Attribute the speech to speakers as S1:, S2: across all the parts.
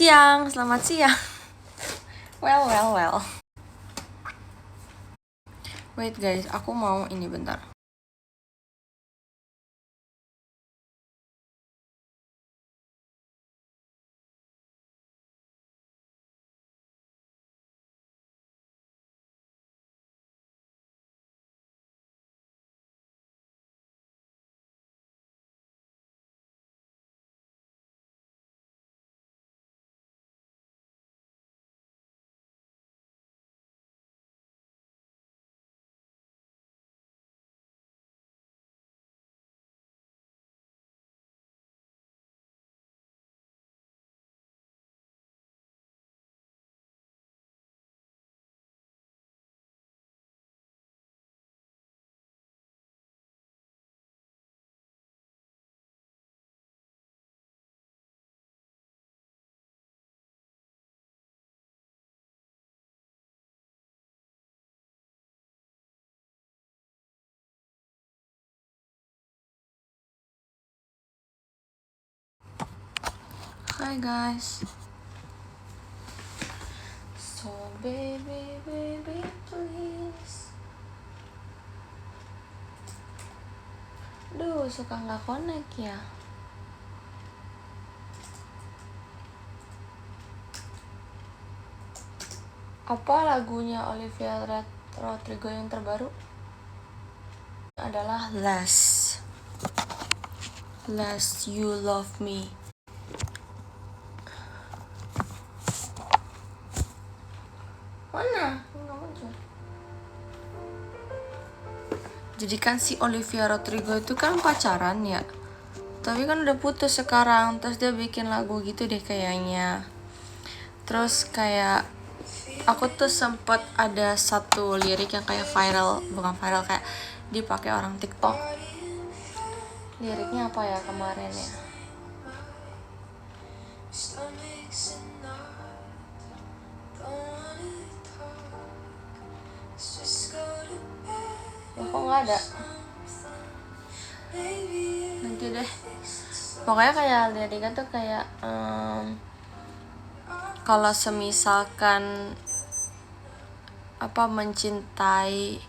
S1: Siang, selamat siang. Well. Wait guys, aku mau ini bentar. Hi guys. So baby please. Duh, suka nggak connect ya. Apa lagunya Olivia Rodrigo yang terbaru? Adalah Last You Love Me. Mana? Nggak muncul. Jadi kan si Olivia Rodrigo itu kan pacaran ya, tapi kan udah putus sekarang. Terus dia bikin lagu gitu deh kayaknya. Terus kayak aku tuh sempet ada satu lirik yang kayak bukan viral, kayak dipakai orang TikTok. Liriknya apa ya kemarin ya? Ya kok nggak ada? Nanti deh. Pokoknya kayak liriknya tuh kayak kalau semisalkan mencintai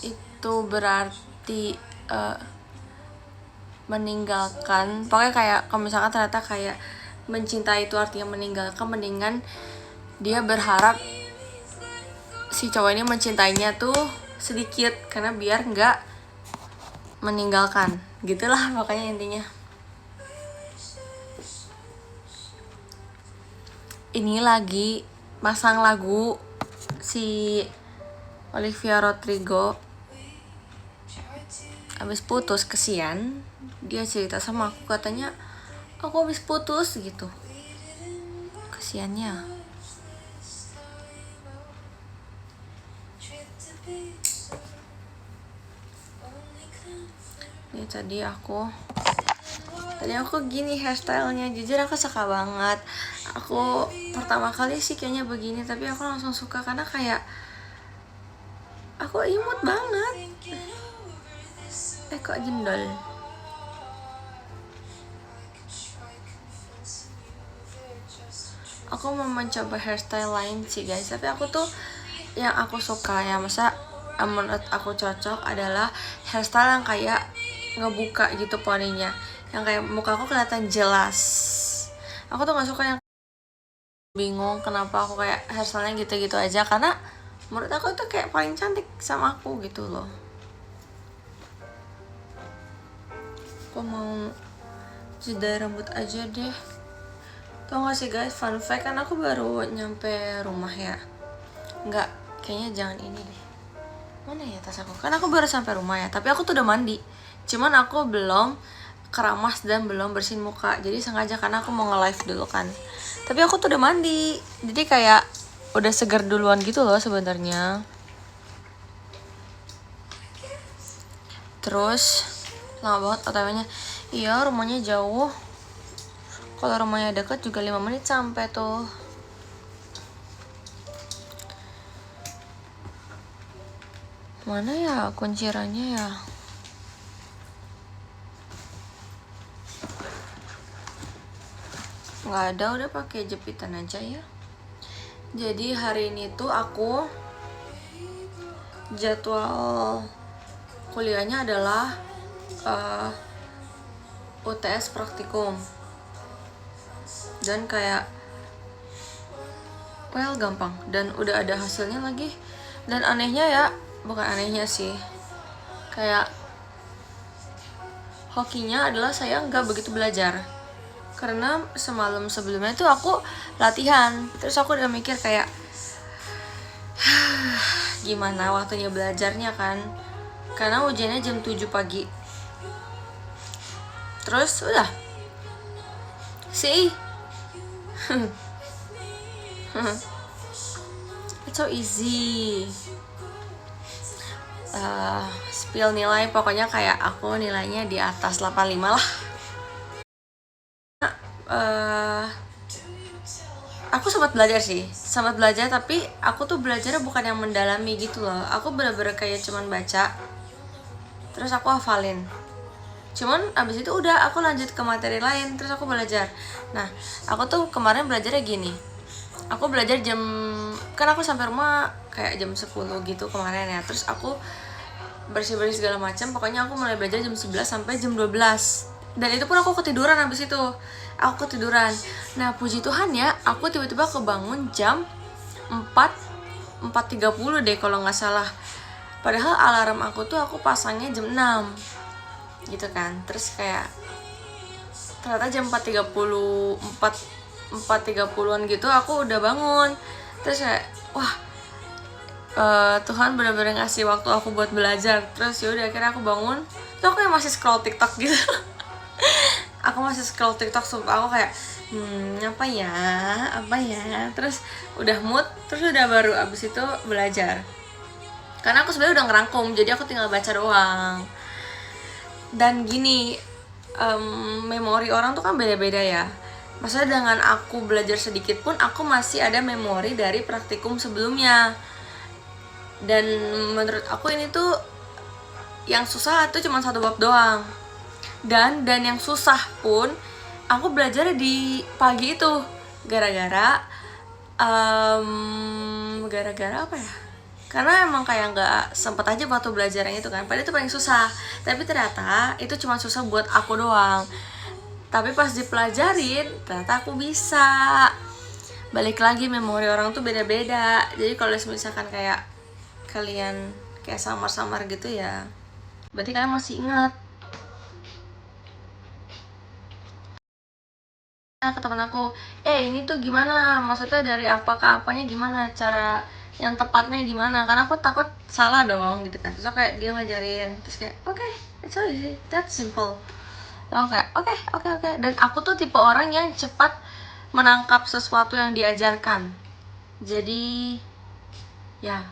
S1: itu berarti meninggalkan. Pokoknya kayak kalau misalkan ternyata kayak mencintai itu artinya meninggalkan, mendingan dia berharap si cowok ini mencintainya tuh sedikit karena biar nggak meninggalkan. Gitulah makanya intinya. Ini lagi pasang lagu si Olivia Rodrigo abis putus, kesian. Dia cerita sama aku, katanya aku abis putus gitu. Kesiannya. Ini tadi aku gini hairstylenya, jujur aku suka banget. Aku pertama kali sih kayaknya begini, tapi aku langsung suka karena kayak aku imut banget. Kok jendol. Aku mau mencoba hairstyle lain sih guys, tapi aku tuh yang aku suka ya, menurut aku cocok adalah hairstyle yang kayak ngebuka gitu poninya, yang kayak muka aku kelihatan jelas. Aku tuh nggak suka yang bingung kenapa aku kayak hairstylenya gitu-gitu aja, karena menurut aku tuh kayak paling cantik sama aku gitu loh. Aku mau jeda rambut aja deh. Tau gak sih guys, fun fact, kan aku baru nyampe rumah ya. Enggak, kayaknya jangan ini deh. Mana ya tas aku? Kan aku baru sampai rumah ya, tapi aku tuh udah mandi. Cuman aku belum keramas dan belum bersihin muka. Jadi sengaja karena aku mau nge-live dulu kan. Tapi aku tuh udah mandi. Jadi kayak udah segar duluan gitu loh sebenarnya. Terus lama banget OTW-nya. Iya, rumahnya jauh. Kalau rumahnya deket juga 5 menit sampai tuh. Mana ya kuncirannya ya? nggak ada, udah pakai jepitan aja ya. Jadi hari ini tuh aku jadwal kuliahnya adalah UTS praktikum, dan kayak gampang, dan udah ada hasilnya lagi. Dan anehnya ya, bukan anehnya sih, kayak hokinya adalah saya nggak begitu belajar, karena semalam sebelumnya tuh aku latihan, terus aku udah mikir kayak gimana waktunya belajarnya kan, karena ujiannya jam 7 pagi. Terus udah see it's so easy. Spill nilai, pokoknya kayak aku nilainya di atas 85 lah. Aku sempat belajar sih, tapi aku tuh belajarnya bukan yang mendalami gitu loh. Aku bener-bener kayak cuman baca, terus aku hafalin. Cuman abis itu udah aku lanjut ke materi lain, terus aku belajar. Nah, aku tuh kemarin belajarnya gini. Aku belajar kan aku sampai rumah kayak jam 10 gitu kemarin ya. Terus aku bersih-bersih segala macam. Pokoknya aku mulai belajar jam 11 sampai jam 12. Dan itu pun aku ketiduran abis itu. Nah, puji Tuhan ya, aku tiba-tiba kebangun jam 4.30 deh kalau nggak salah. Padahal alarm aku tuh aku pasangnya jam 6 gitu kan. Terus kayak ternyata jam 4.30an gitu aku udah bangun. Terus kayak wah, Tuhan benar-benar ngasih waktu aku buat belajar. Terus yaudah akhirnya aku bangun. Terus aku kayak masih scroll TikTok gitu. Sumpah aku kayak apa ya, terus udah mood, terus udah baru abis itu belajar. Karena aku sebenarnya udah ngerangkum, jadi aku tinggal baca doang. Dan gini, memori orang tuh kan beda-beda ya. Maksudnya dengan aku belajar sedikit pun aku masih ada memori dari praktikum sebelumnya. Dan menurut aku ini tuh yang susah tuh cuma satu bab doang. Dan yang susah pun aku belajar di pagi itu gara-gara apa ya, karena emang kayak nggak sempet aja waktu belajar yang itu kan, padahal itu paling susah. Tapi ternyata itu cuma susah buat aku doang. Tapi pas dipelajarin ternyata aku bisa. Balik lagi, memori orang tuh beda-beda. Jadi kalau misalkan kayak kalian kayak samar-samar gitu ya, berarti kalian masih ingat. Ke teman aku, ini tuh gimana, maksudnya dari apa ke apanya gimana, cara yang tepatnya gimana, karena aku takut salah dong gitu kan. Terus aku kayak dia ngajarin, terus kayak oke, it's so easy, that's simple. Terus aku kayak oke. Dan aku tuh tipe orang yang cepat menangkap sesuatu yang diajarkan. Jadi ya,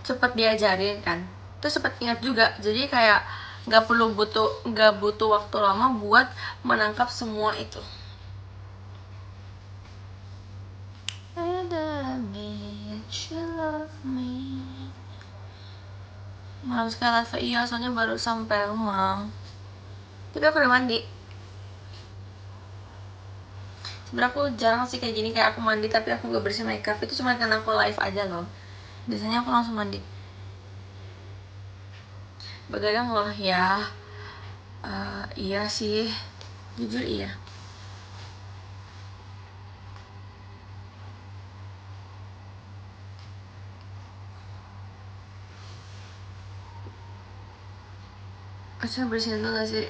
S1: cepet diajarin kan, terus cepet ingat juga. Jadi kayak nggak butuh waktu lama buat menangkap semua itu. Malam sekali live, iya soalnya baru sampai rumah. Tapi aku udah mandi. Sebenernya aku jarang sih kayak gini, kayak aku mandi tapi aku gak bersih makeup. Itu cuma karena aku live aja loh. Biasanya aku langsung mandi. Begadang loh ya. Iya sih, jujur iya. Harusnya bersihin tuh gak sih?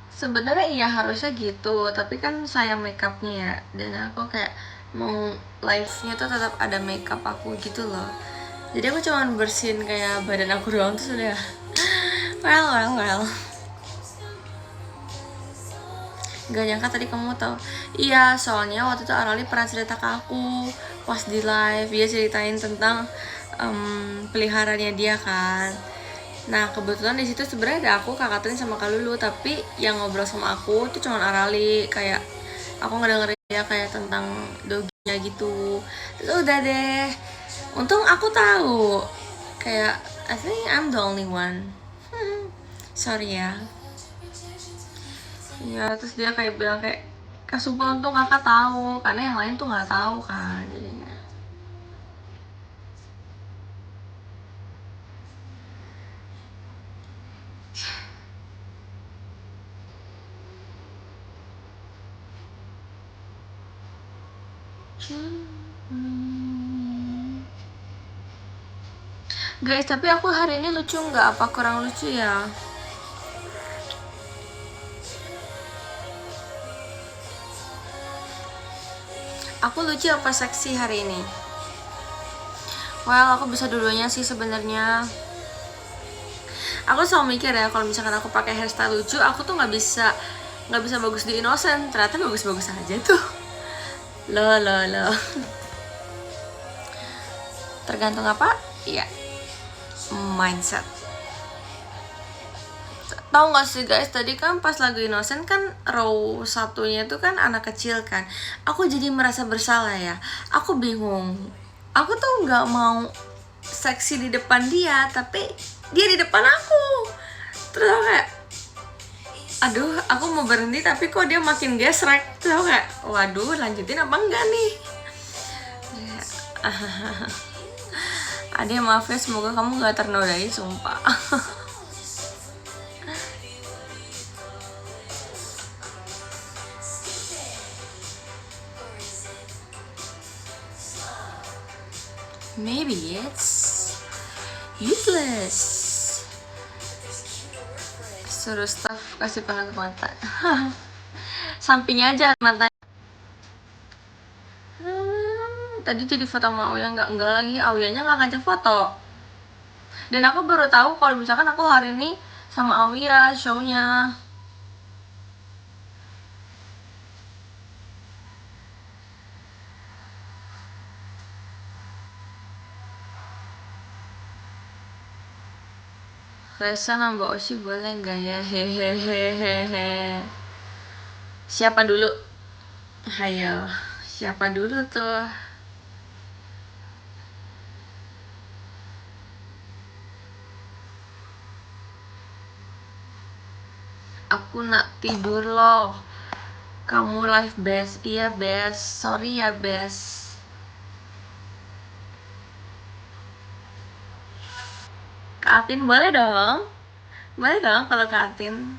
S1: Sebenarnya iya harusnya gitu, tapi kan saya makeupnya ya, dan aku kayak mau live-nya tuh tetap ada makeup aku gitu loh. Jadi aku cuma bersihin kayak badan aku doang, terus udah well. Gak nyangka tadi kamu tahu. Iya, soalnya waktu itu Arali pernah cerita ke aku pas di live, dia ceritain tentang peliharaannya dia kan. Nah, kebetulan di situ sebenarnya ada aku, Kak Katrin sama Kak Lulu, tapi yang ngobrol sama aku tuh cuma Arali. Kayak aku ngedengerin dia kayak tentang doggy ya gitu. Terus udah deh, untung aku tahu kayak I think I'm the only one. Sorry ya. Ya terus dia kayak bilang kayak Kak sumpah untung kakak tahu karena yang lain tuh nggak tahu kan jadinya. Guys, tapi aku hari ini lucu nggak? Apa kurang lucu ya? Aku lucu apa seksi hari ini? Well, aku bisa dua-duanya sih sebenarnya. Aku selalu mikir ya, kalau misalkan aku pakai hairstyle lucu, aku tuh nggak bisa bagus di Innocent. Ternyata bagus-bagus aja tuh. Lo. Tergantung apa? Iya. Mindset. Tahu nggak sih guys, tadi kan pas lagu Innocent kan row satunya itu kan anak kecil kan. Aku jadi merasa bersalah ya. Aku bingung. Aku tuh nggak mau seksi di depan dia, tapi dia di depan aku. Terus aku kayak, aduh, aku mau berhenti tapi kok dia makin gesrek. Terus aku kayak, waduh, lanjutin apa enggak nih? Ade maaf ya, semoga kamu nggak ternodai, sumpah. Maybe it's useless. Suruh staff kasih pengatur mata. Sampingnya aja mata. Tadi jadi foto sama Auya enggak lagi, Auyanya nggak ngajak foto. Dan aku baru tahu kalau misalkan aku hari ini sama Auya show-nya. Resa nambah Oshi boleh nggak ya? Hehehehehe. Siapa dulu? Hayo, siapa dulu tuh? Aku nak tidur loh. Kamu live best, iya best. Sorry ya best. Kak Atin boleh dong? Boleh dong kalau Kak Atin.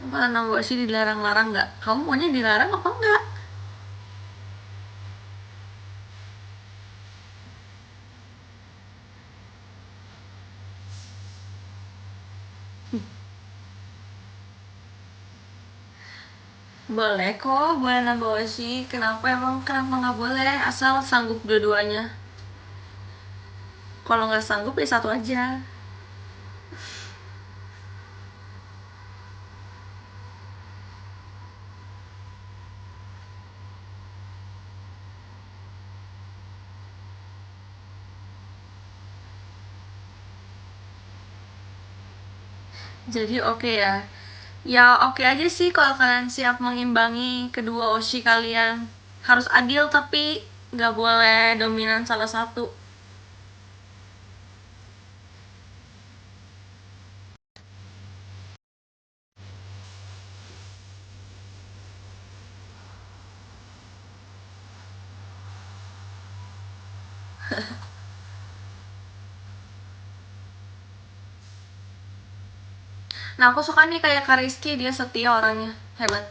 S1: Kalau nambah sih dilarang-larang nggak? Kamu maunya dilarang apa enggak? Boleh kok, boleh nambah sih. Kenapa nggak boleh? Asal sanggup dua-duanya. Kalau nggak sanggup ya satu aja. Jadi oke ya. Ya oke aja sih kalau kalian siap mengimbangi kedua Oshi kalian. Harus adil tapi nggak boleh dominan salah satu. Nah aku suka nih kayak Kariski, dia setia orangnya, hebat.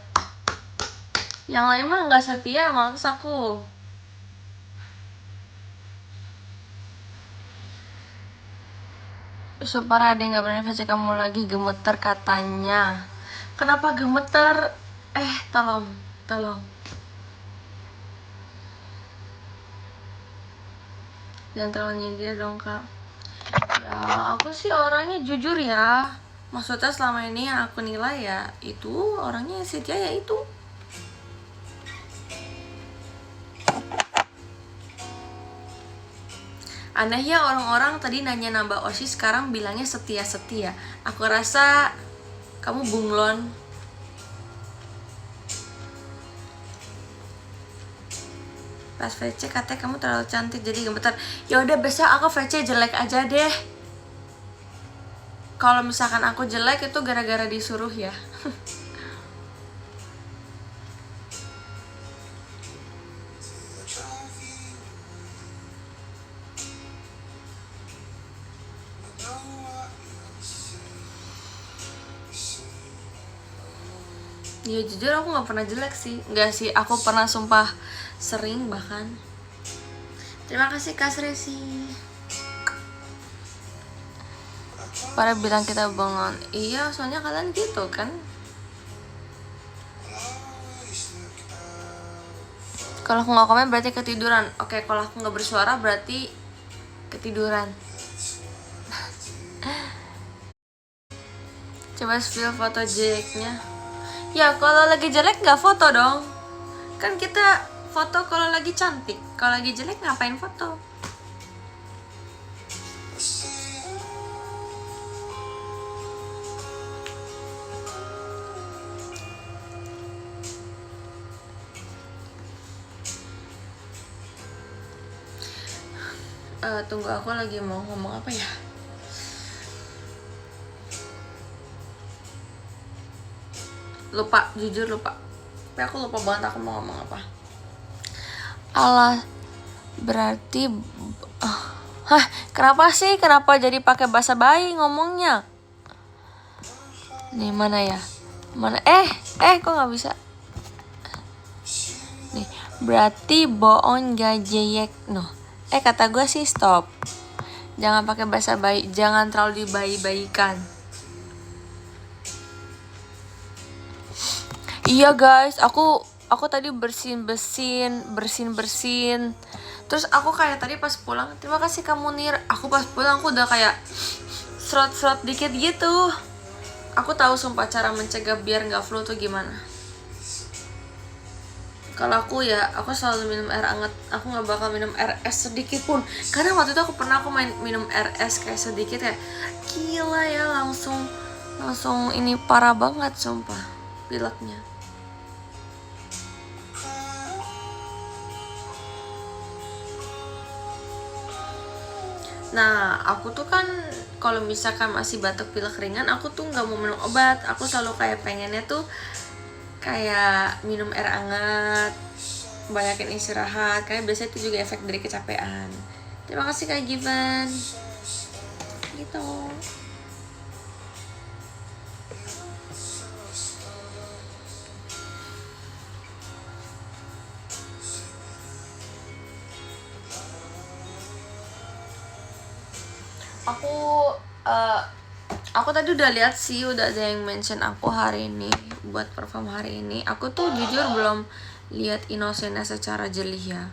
S1: Yang lain mah nggak setia, males aku. Supaya ada nggak pernah versi kamu lagi gemeter katanya. Kenapa gemeter? Tolong. Jangan terlalu nyindir dong kak. Ya aku sih orangnya jujur ya. Maksudnya selama ini yang aku nilai ya itu orangnya setia ya itu. Aneh ya orang-orang tadi nanya nambah OSIS sekarang bilangnya setia-setia. Aku rasa Kamu bunglon. Pas VC katanya kamu terlalu cantik jadi gemetar. Ya udah besok aku VC jelek aja deh. Kalau misalkan aku jelek itu gara-gara disuruh ya. Ya jujur aku gak pernah jelek sih. Enggak sih, aku pernah sumpah sering bahkan. Terima kasih Kak Resi. Pada bilang kita bengong. Iya, soalnya kalian gitu kan. Kalau aku gak komen berarti ketiduran. Oke, kalau aku gak bersuara berarti ketiduran. Coba spill foto jeleknya. Ya kalau lagi jelek gak foto dong. Kan kita foto kalau lagi cantik. Kalau lagi jelek ngapain foto? Tunggu, aku lagi mau ngomong apa ya? Lupa, jujur lupa. Tapi aku lupa banget aku mau ngomong apa. Alah, berarti kenapa sih? Kenapa jadi pakai bahasa bayi ngomongnya? Nih mana ya? Mana? Kok nggak bisa? Nih, berarti bohong gak jeyek. No. Kata gue sih stop. Jangan pakai bahasa bayi, jangan terlalu dibayi-bayikan. Iya guys, aku tadi bersin. Terus aku kayak tadi pas pulang, terima kasih kamu Nir. Aku pas pulang aku udah kayak serot dikit gitu. Aku tahu sumpah cara mencegah biar nggak flu tuh gimana. Kalau aku ya, aku selalu minum air hangat. Aku nggak bakal minum air es sedikit pun. Karena waktu itu aku pernah minum air es kayak sedikit ya. Gila ya, langsung ini parah banget sumpah pileknya. Nah, aku tuh kan kalau misalkan masih batuk pilek ringan, aku tuh nggak mau minum obat. Aku selalu kayak pengennya tuh kayak minum air hangat, banyakin istirahat, kayak biasanya itu juga efek dari kecapean. Terima kasih Kak Given. Gitu. Aku tadi udah lihat sih, udah ada yang mention aku hari ini buat perform hari ini. Aku tuh jujur belum lihat Innocent-nya secara jeli ya.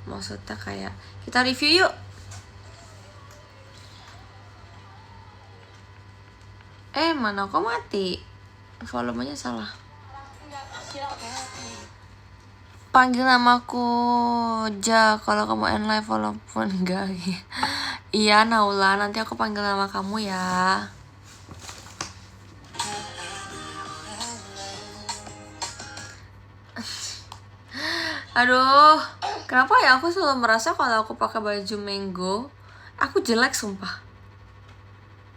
S1: Maksudnya kayak kita review yuk. Mana kok mati? Volumenya salah. Panggil namaku Ja kalau kamu end live walaupun enggak. Iya Naula, nanti aku panggil nama kamu ya. Aduh, kenapa ya aku selalu merasa kalau aku pakai baju mango, aku jelek sumpah.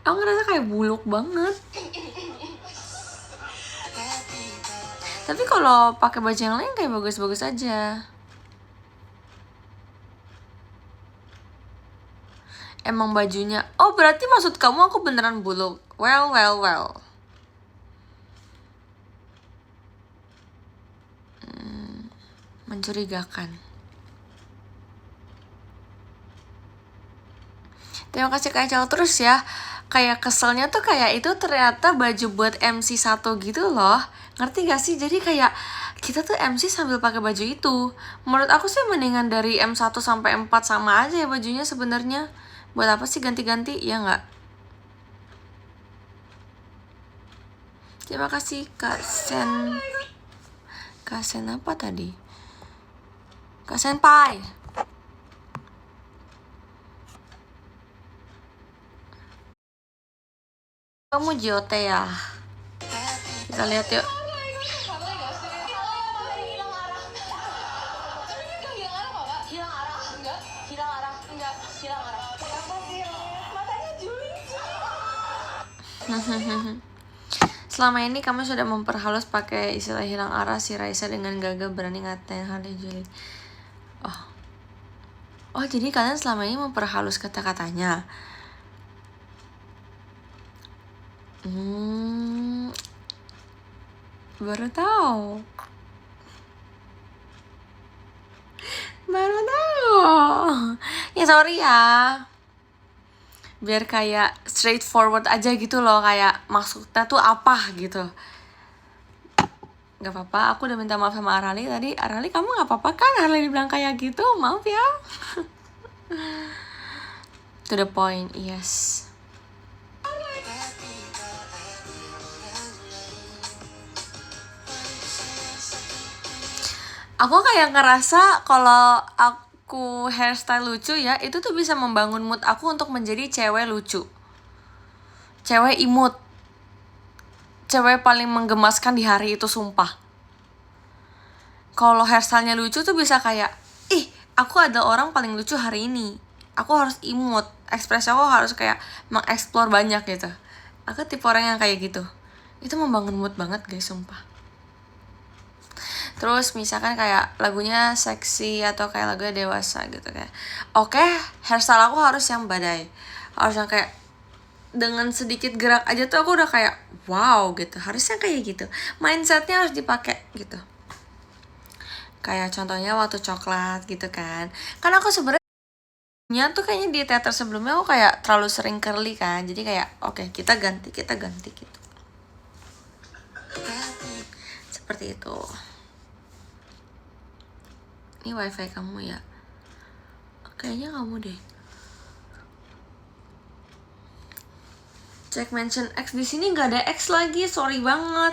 S1: Aku ngerasa kayak buluk banget. Tapi kalau pakai baju yang lain kayak bagus-bagus aja. Emang bajunya. Oh, berarti maksud kamu aku beneran buluk. Well. Mencurigakan. Terima kasih Kak Cal terus ya. Kayak keselnya tuh kayak itu ternyata baju buat MC1 gitu loh. Ngerti gak sih? Jadi kayak kita tuh MC sambil pakai baju itu. Menurut aku sih mendingan dari M1 sampai M4 sama aja ya bajunya sebenarnya. Buat apa sih ganti-ganti? Ya nggak? Terima kasih Kak Sen. Kak Sen apa tadi? Kak Senpai. Kamu JOT ya? Kita lihat yuk. Selama ini kamu sudah memperhalus pakai istilah hilang arah si Raisa dengan gagah berani ngatain Harley Julie. Oh jadi kalian selama ini memperhalus kata-katanya. Baru tahu. Ya sorry ya. Biar kayak straightforward aja gitu loh, kayak maksudnya tuh apa gitu. Gak apa-apa, aku udah minta maaf sama Arali tadi. Arali, kamu gak apa-apa kan Arali dibilang kayak gitu? Maaf ya. To the point, yes. Aku kayak ngerasa kalau aku hairstyle lucu ya, itu tuh bisa membangun mood aku untuk menjadi cewek lucu, cewek imut, cewek paling menggemaskan di hari itu, sumpah. Kalau hairstylenya lucu tuh bisa kayak, ih aku adalah orang paling lucu hari ini, aku harus imut, ekspresi aku harus kayak mengeksplor banyak gitu. Aku tipe orang yang kayak gitu. Itu membangun mood banget guys, sumpah. Terus misalkan kayak lagunya seksi atau kayak lagunya dewasa gitu kayak, oke, hairstyle aku harus yang badai, harus yang kayak dengan sedikit gerak aja tuh aku udah kayak wow gitu, harusnya kayak gitu, mindsetnya harus dipakai gitu. Kayak contohnya waktu coklat gitu kan aku sebenarnya tuh kayaknya di teater sebelumnya aku kayak terlalu sering curly kan, jadi kayak oke, kita ganti gitu, seperti itu. Ini wifi kamu ya? Kayaknya kamu deh. Cek mention X, di sini nggak ada X lagi, sorry banget.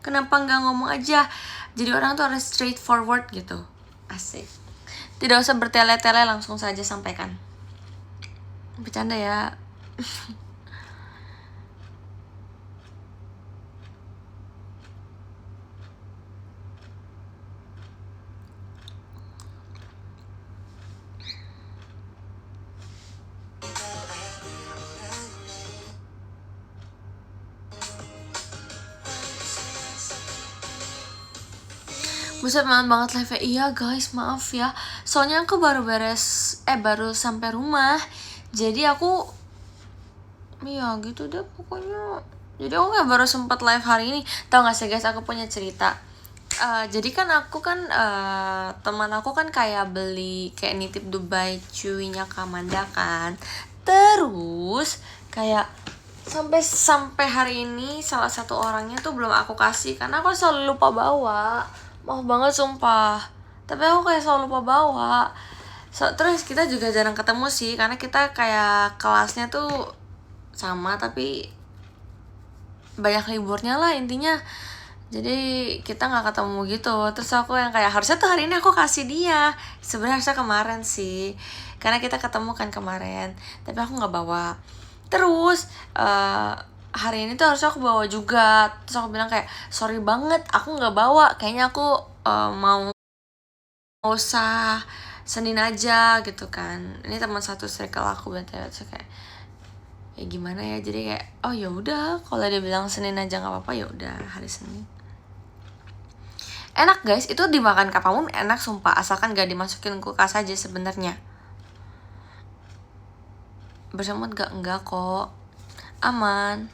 S1: Kenapa nggak ngomong aja? Jadi orang tuh harus straightforward gitu. Asik. Tidak usah bertele-tele, langsung saja sampaikan. Bercanda ya. Buset, malam banget live-nya. Iya guys, maaf ya. Soalnya aku baru sampai rumah. Jadi aku iya gitu deh pokoknya. Jadi aku gak baru sempat live hari ini. Tahu gak sih guys, aku punya cerita. Jadi kan aku kan teman aku kan kayak beli kayak nitip Dubai cuinya Kamanda kan. Terus kayak sampai hari ini salah satu orangnya tuh belum aku kasih karena aku selalu lupa bawa. Maaf banget sumpah, tapi aku kayak selalu lupa bawa. Terus kita juga jarang ketemu sih karena kita kayak kelasnya tuh sama tapi banyak liburnya lah intinya. Jadi kita nggak ketemu gitu. Terus aku yang kayak harusnya tuh hari ini aku kasih dia. Sebenarnya harusnya kemarin sih, karena kita ketemu kan kemarin. Tapi aku nggak bawa. Terus hari ini tuh harusnya aku bawa juga. Terus aku bilang kayak sorry banget, aku nggak bawa. Kayaknya aku mau usah Senin aja gitu kan. Ini teman satu circle aku btw. Terus kayak ya gimana ya, jadi kayak oh ya udah kalau dia bilang Senin aja nggak apa-apa, ya udah hari Senin. Enak guys, itu dimakan kapanpun enak sumpah, asalkan gak dimasukin kulkas aja sebenarnya. Bersemut gak? Enggak kok, aman.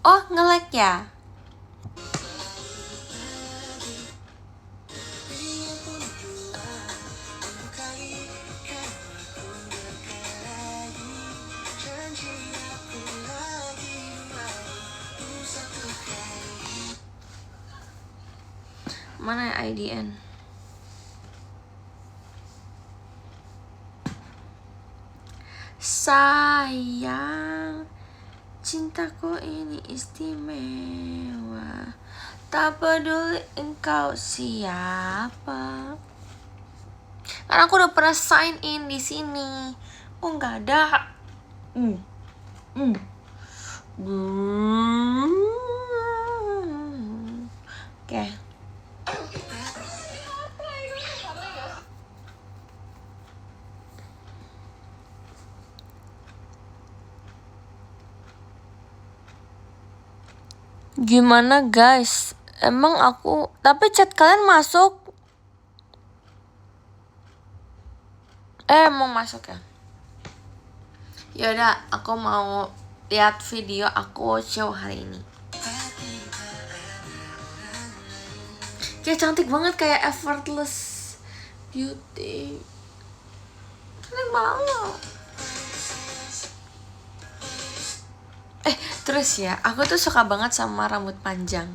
S1: Oh nge-lag ya? Mana ya IDN? Sayang, cintaku ini istimewa, tak peduli engkau siapa. Karena aku udah pernah sign in di sini. Oh nggak ada. Oke. Gimana guys? Emang aku, tapi chat kalian masuk? Mau masuk ya? Yaudah, aku mau lihat video aku show hari ini. Kayak cantik banget, kayak effortless beauty. Cantik banget. Terus ya, aku tuh suka banget sama rambut panjang.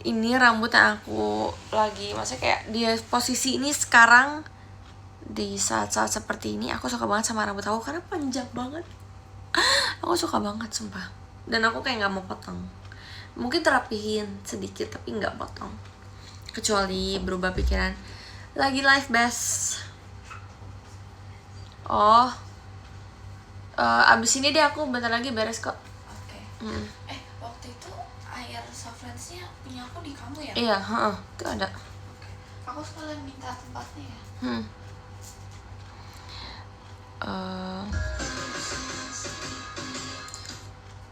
S1: Ini rambut yang aku lagi, maksudnya kayak di posisi ini sekarang, di saat-saat seperti ini, aku suka banget sama rambut aku karena panjang banget. Aku suka banget sumpah. Dan aku kayak gak mau potong. Mungkin terapihin sedikit tapi gak potong. Kecuali berubah pikiran. Lagi live best. Oh, abis ini deh aku bentar lagi beres kok.
S2: Waktu itu air softlansnya punya aku di kamu ya?
S1: Iya, itu ada.
S2: Aku sekalian minta tempatnya ya.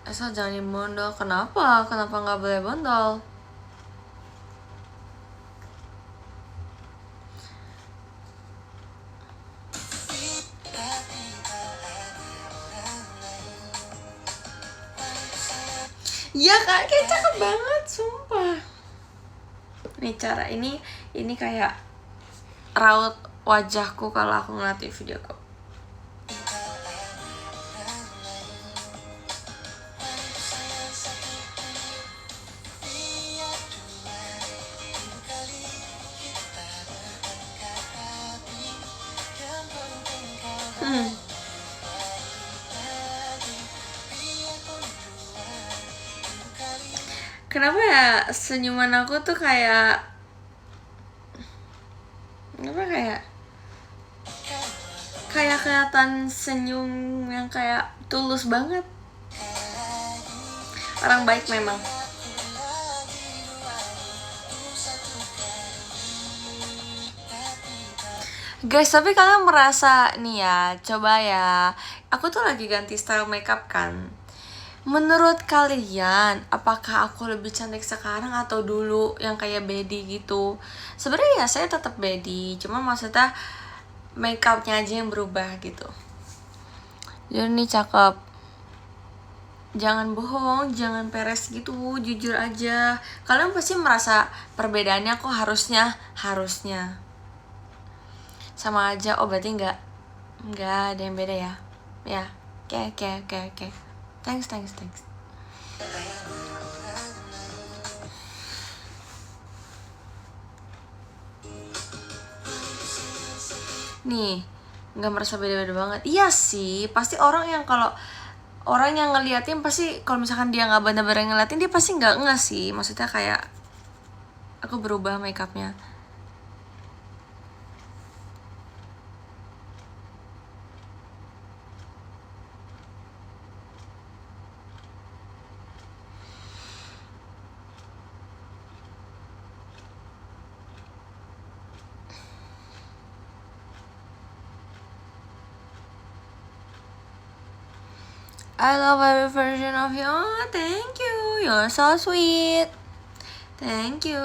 S1: Asal jangan dibondol. Kenapa? Kenapa nggak boleh bondol? Ya kak, kayak cakep banget, sumpah. Nih cara ini kayak raut wajahku kalau aku ngeliatin video kok. Kenapa ya senyuman aku tuh kayak kelihatan senyum yang kayak tulus banget. Orang baik memang. Guys, tapi kalian merasa nih ya, coba ya, aku tuh lagi ganti style makeup kan. Menurut kalian, apakah aku lebih cantik sekarang atau dulu yang kayak baby gitu? Sebenarnya ya saya tetap baby, cuma maksudnya makeupnya aja yang berubah gitu. Jadi nih cakep. Jangan bohong, jangan peres gitu, jujur aja. Kalian pasti merasa perbedaannya kok harusnya sama aja. Oh berarti nggak ada yang beda ya? Ya, oke. Thanks. Nih, nggak merasa beda-beda banget. Iya sih, pasti orang yang ngeliatin pasti kalau misalkan dia nggak bener-bener ngeliatin dia pasti nggak sih. Maksudnya kayak aku berubah makeupnya. I love every version of you. Oh, thank you. You're so sweet. Thank you.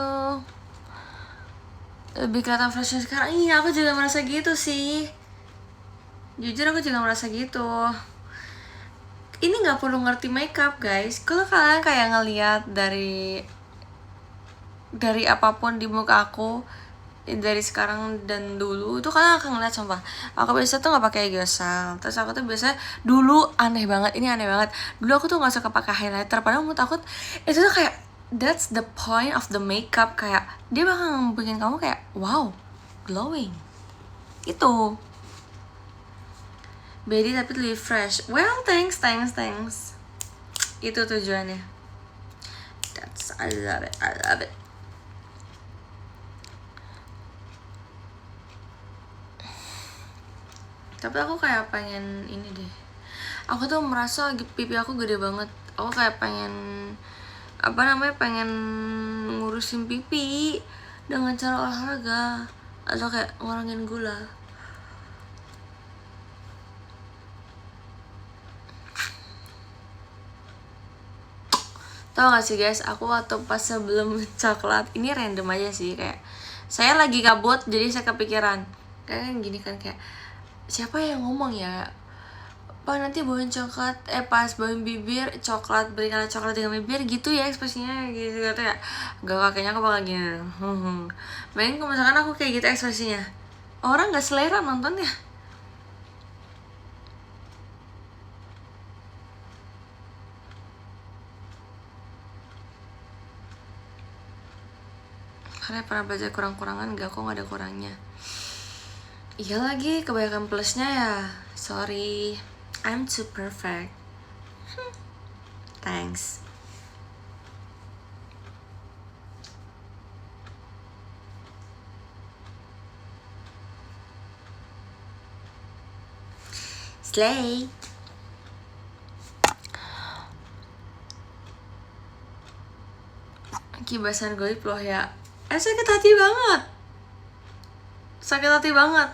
S1: Lebih kelihatan fresh sekarang. Iya, aku juga merasa gitu sih. Jujur aku juga merasa gitu. Ini nggak perlu ngerti makeup guys. Kalau kalian kayak ngeliat dari apapun di muka aku, dari sekarang dan dulu tuh kalian akan ngeliat sumpah. Aku biasa tuh nggak pakai geosal. Terus aku tuh biasa dulu aneh banget. Dulu aku tuh nggak suka pakai highlighter. Padahal menurut aku itu tuh kayak that's the point of the makeup. Kayak dia bakal bikin kamu kayak wow, glowing. Itu. Bedi tapi lebih fresh. Well, thanks. Itu tujuannya. I love it. Tapi aku kayak pengen ini deh. Aku tuh merasa pipi aku gede banget. aku kayak pengen pengen ngurusin pipi dengan cara olahraga atau kayak ngurangin gula. Tau gak sih guys, aku waktu pas sebelum coklat, ini random aja sih, kayak saya lagi kabut jadi saya kepikiran kayak gini kan, kayak siapa yang ngomong ya, Pak nanti bawain coklat, pas bawain bibir coklat, berikan coklat dengan bibir gitu ya ekspresinya gitu ya. Gak, kakeknya aku bakal gini. Bayangin kalau misalkan aku kayak gitu ekspresinya, orang gak selera nonton ya. Karena pernah belajar kurang-kurangan, gak, kok gak ada kurangnya. Iya lagi, kebanyakan plusnya ya. Sorry, I'm too perfect. Thanks. Slay. Kibasan goib loh ya. Sakit hati banget. Sakit hati banget.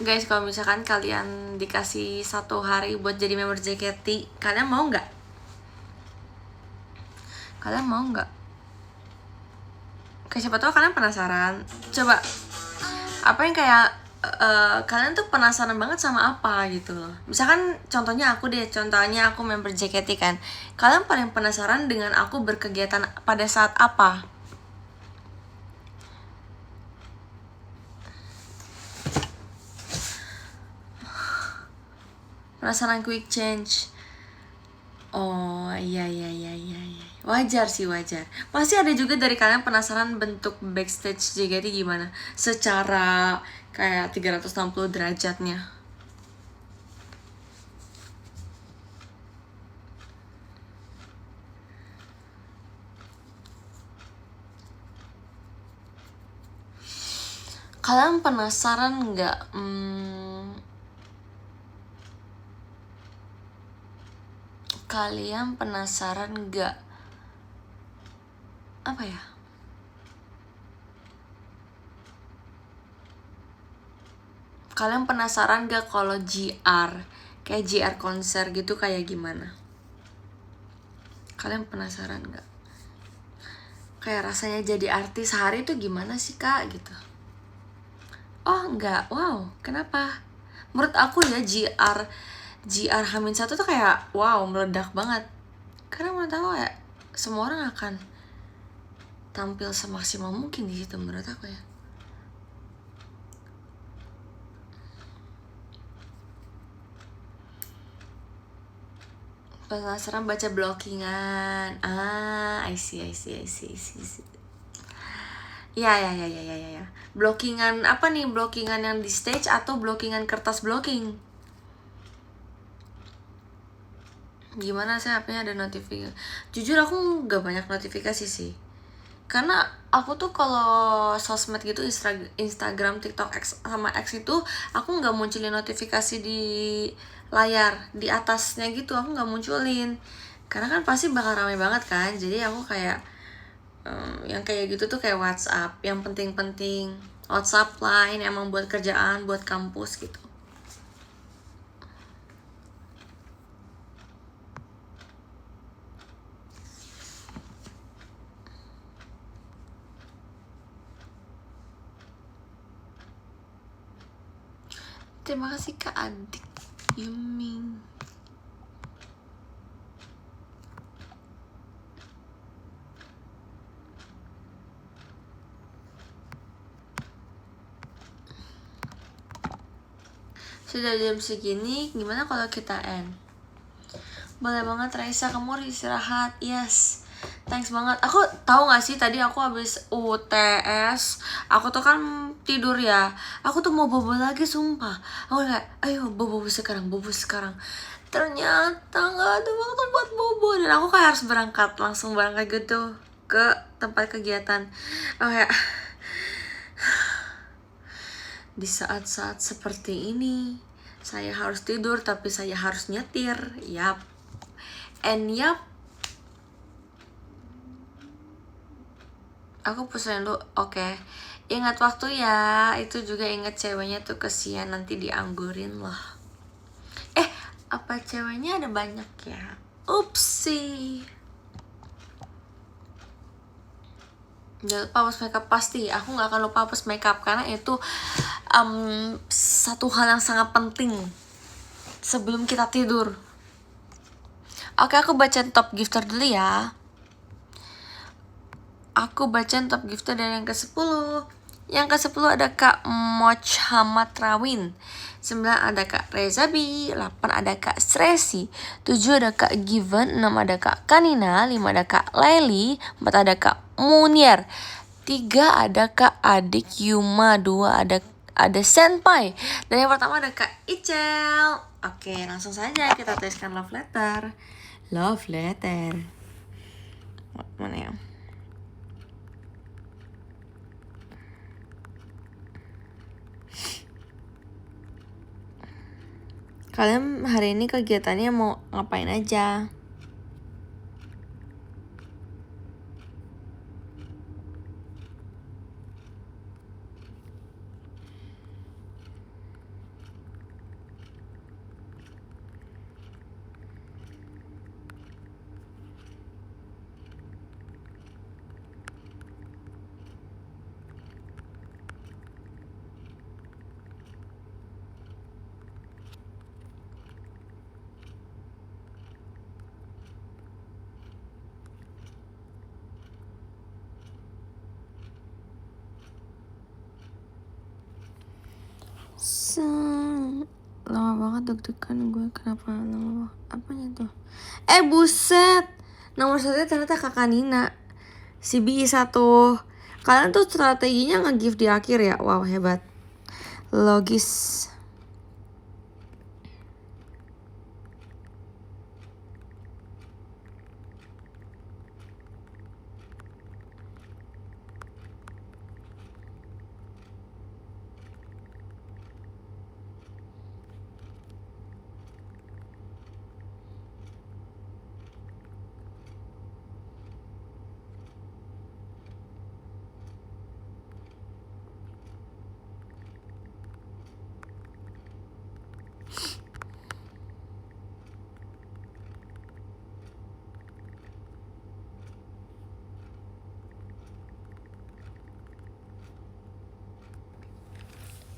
S1: Guys, kalau misalkan kalian dikasih 1 hari buat jadi member JKT, kalian mau nggak? Kalian mau nggak? Kayak siapa tahu kalian penasaran. Coba, apa yang kayak kalian tuh penasaran banget sama apa gitu loh. Misalkan contohnya aku member JKT kan. Kalian paling penasaran dengan aku berkegiatan pada saat apa? Penasaran quick change. Oh iya. Wajar sih, wajar. Pasti ada juga dari kalian penasaran bentuk backstage JKT gimana, secara kayak 360 derajatnya. Kalian penasaran nggak? Kalian penasaran nggak? Apa ya? Kalian penasaran gak kalau GR, kayak GR konser gitu kayak gimana? Kalian penasaran gak? Kayak rasanya jadi artis hari itu gimana sih kak gitu? Oh enggak, wow, kenapa? Menurut aku ya GR H-1 tuh kayak wow, meledak banget. Karena menurut aku ya semua orang akan tampil semaksimal mungkin di situ menurut aku ya. Penasaran baca blockingan. I see. Ya. Blockingan apa nih? Blockingan yang di stage atau blockingan kertas blocking? Gimana sih, HP-nya ada notifikasi? Jujur aku gak banyak notifikasi sih. Karena aku tuh kalau sosmed gitu, Instagram, TikTok, sama X itu aku gak munculin notifikasi di layar, di atasnya gitu aku gak munculin. Karena kan pasti bakal ramai banget kan. Jadi aku kayak yang kayak gitu tuh kayak WhatsApp, yang penting-penting, WhatsApp, Line, emang buat kerjaan, buat kampus gitu. Terima kasih Kak Adik Yuming. Sudah jam segini, gimana kalau kita end? Boleh banget Raisa, kamu harus istirahat. Yes, thanks banget. Aku tahu gak sih, tadi aku habis UTS, aku tuh kan tidur ya. Aku tuh mau bobo lagi sumpah. Aku kayak, ayo bobo sekarang. Ternyata gak ada waktu buat bobo. Dan aku kayak harus langsung berangkat gitu ke tempat kegiatan. Kayak di saat-saat seperti ini, Saya harus tidur tapi saya harus nyetir. Yap. And yap. Aku pesan dulu. Oke. Ingat waktu ya. Itu juga ingat ceweknya tuh kesian nanti dianggurin loh. Apa ceweknya ada banyak ya? Upsi. Jangan lupa hapus makeup pasti. Aku nggak akan lupa hapus makeup karena itu satu hal yang sangat penting sebelum kita tidur. Oke, aku bacain top gifter dulu ya. Aku bacain top gifter dari yang ke-10. Yang ke-10 ada Kak Mochhamad Rawin, 9 ada Kak Rezabi, 8 ada Kak Stresi, 7 ada Kak Given, 6 ada Kak Kanina, 5 ada Kak Laili, 4 ada Kak Munir, 3 ada Kak Adik Yuma, 2 ada Senpai, dan yang pertama ada Kak Icel. Oke, langsung saja kita tuliskan love letter. Love letter. Mana ya? Kalian hari ini kegiatannya mau ngapain aja? Lama banget deg-degan gue. Kenapa lama banget? Apanya tuh? Buset, nomor 1 ternyata kakak Nina, si bisa tuh. Kalian tuh strateginya nge-gift di akhir ya. Wow, hebat. Logis.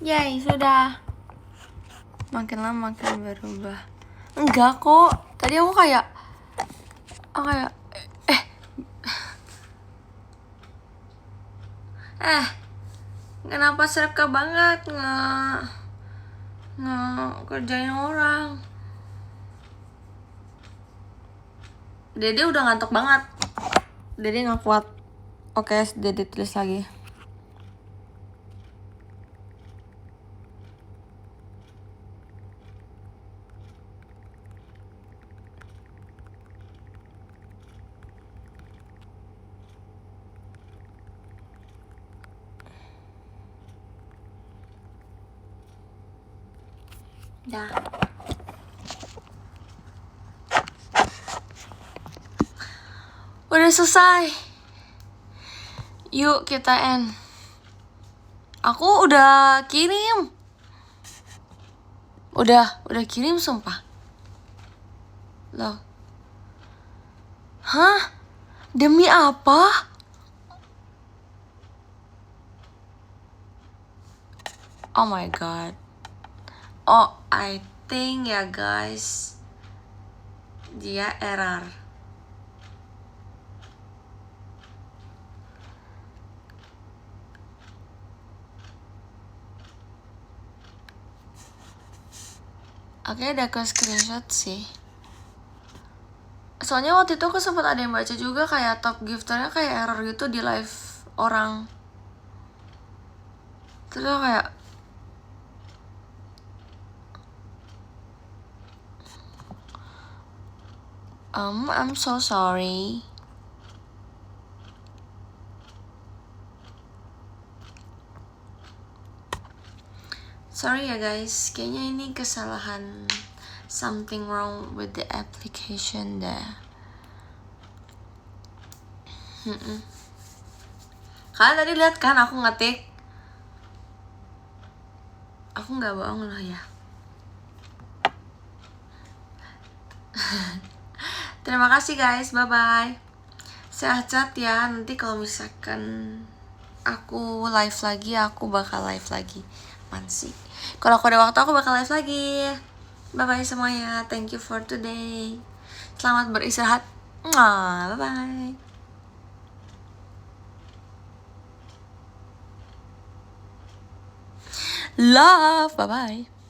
S1: Yay, sudah. Makin lama makin berubah. Enggak kok. Tadi aku kayak kenapa serka banget nggak kerjain orang. Dede udah ngantuk banget. Dede nggak kuat. Oke, Dede tulis lagi. Dah. Udah selesai. Yuk kita end. Aku udah kirim. Udah kirim sumpah. Loh. Hah? Demi apa? Oh my god. Oh, I think ya guys, dia error. Oke, ada ke screenshot sih. Soalnya waktu itu aku sempat ada yang baca juga kayak top gifternya kayak error gitu di live orang. Terus aku kayak I'm so sorry. Sorry ya guys, kayaknya ini kesalahan, something wrong with the application deh. Kalian tadi lihat kan aku ngetik? Aku nggak bohong loh ya. Terima kasih guys, bye bye. Sehat-sehat ya. Nanti kalau misalkan aku live lagi, aku bakal live lagi. Apaan sih? Kalau aku ada waktu, aku bakal live lagi. Bye bye semuanya. Thank you for today. Selamat beristirahat. Bye bye. Love. Bye bye.